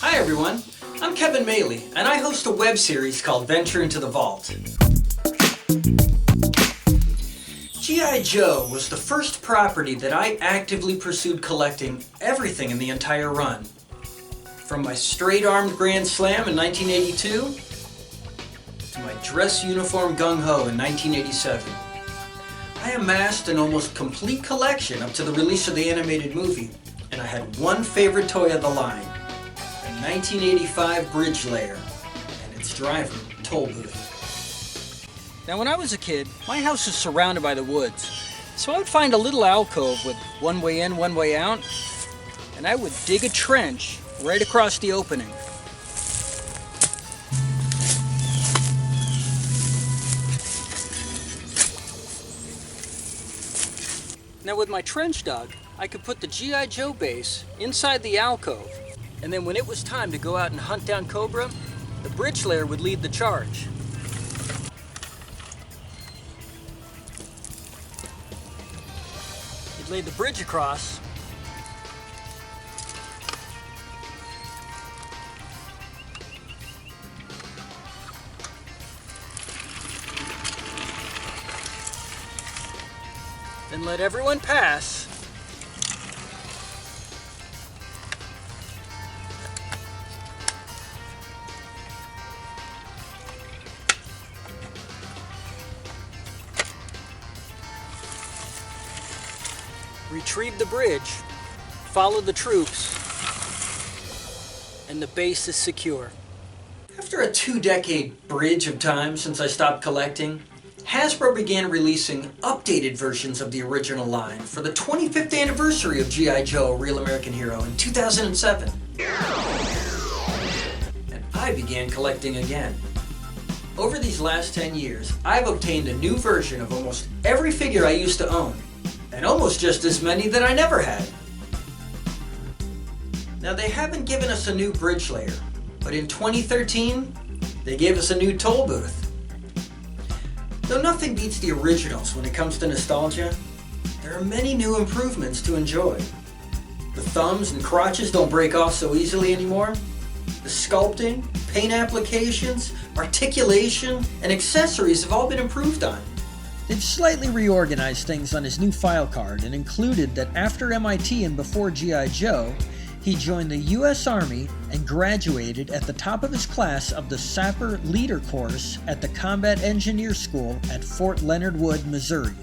Hi everyone, I'm Kevin Maley, and I host a web series called Venture into the Vault. G.I. Joe was the first property that I actively pursued collecting everything in the entire run. From my straight-armed Grand Slam in 1982 to my dress uniform gung-ho in 1987. I amassed an almost complete collection up to the release of the animated movie, and I had one favorite toy of the line, the 1985 Bridge Layer, and its driver, Toll Booth. Now when I was a kid, my house was surrounded by the woods, so I would find a little alcove with one way in, one way out, and I would dig a trench right across the opening. Now with my trench dug, I could put the G.I. Joe base inside the alcove, and then when it was time to go out and hunt down Cobra, the Bridge Layer would lead the charge. You'd lay the bridge across, then let everyone pass. Retrieve the bridge, follow the troops, and the base is secure. After a 2-decade bridge of time since I stopped collecting, Hasbro began releasing updated versions of the original line for the 25th anniversary of G.I. Joe, Real American Hero in 2007. And I began collecting again. Over these last 10 years, I've obtained a new version of almost every figure I used to own, and almost just as many that I never had. Now they haven't given us a new Bridge Layer, but in 2013, they gave us a new Toll Booth. Though nothing beats the originals when it comes to nostalgia, there are many new improvements to enjoy. The thumbs and crotches don't break off so easily anymore. The sculpting, paint applications, articulation, and accessories have all been improved on. They've slightly reorganized things on his new file card and included that after MIT and before G.I. Joe, he joined the U.S. Army and graduated at the top of his class of the Sapper Leader Course at the Combat Engineer School at Fort Leonard Wood, Missouri.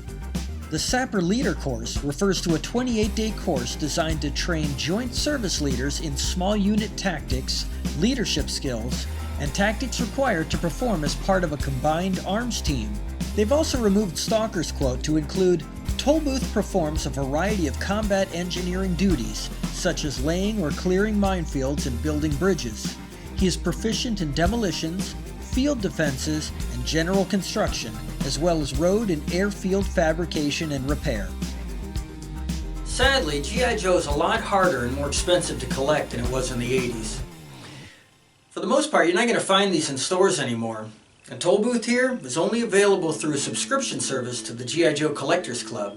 The Sapper Leader Course refers to a 28-day course designed to train joint service leaders in small unit tactics, leadership skills, and tactics required to perform as part of a combined arms team. They've also removed Stalker's quote to include, "Toll Booth performs a variety of combat engineering duties, such as laying or clearing minefields and building bridges. He is proficient in demolitions, field defenses, and general construction, as well as road and airfield fabrication and repair." Sadly, G.I. Joe is a lot harder and more expensive to collect than it was in the 80s. For the most part, you're not going to find these in stores anymore. And Toll Booth here is only available through a subscription service to the G.I. Joe Collectors Club.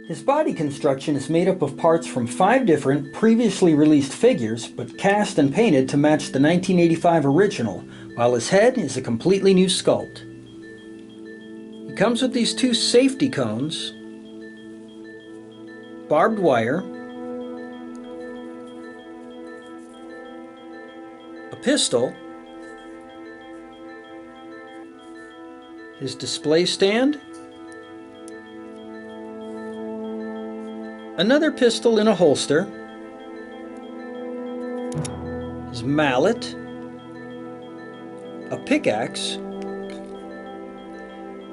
His body construction is made up of parts from 5 different previously released figures, but cast and painted to match the 1985 original, while his head is a completely new sculpt. He comes with these 2 safety cones, barbed wire, a pistol, his display stand, another pistol in a holster, his mallet, a pickaxe,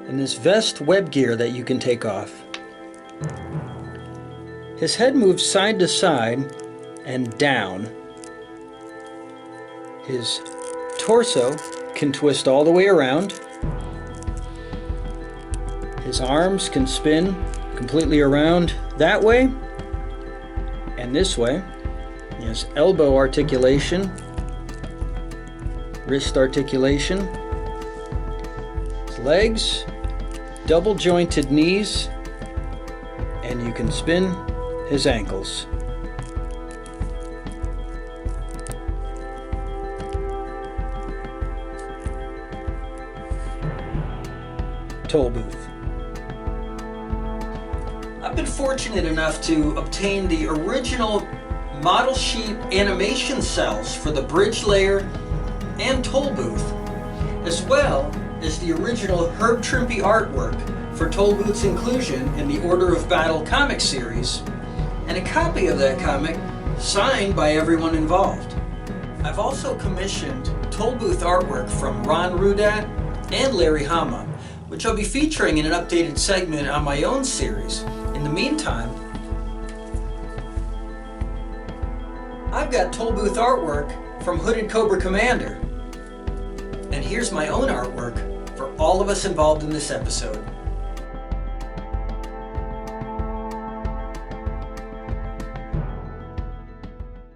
and this vest web gear that you can take off. His head moves side to side and down. His torso can twist all the way around. His arms can spin completely around that way and this way. He has elbow articulation, wrist articulation, his legs, double jointed knees, and you can spin his ankles. toll booth. I've been fortunate enough to obtain the original model sheet animation cells for the bridge layer and toll booth, as well as the original Herb Trimpe artwork for Toll Booth's inclusion in the Order of Battle comic series, and a copy of that comic signed by everyone involved. I've also commissioned Toll Booth artwork from Ron Rudat and Larry Hama, which I'll be featuring in an updated segment on my own series. In the meantime, I've got Toll Booth artwork from Hooded Cobra Commander. And here's my own artwork for all of us involved in this episode.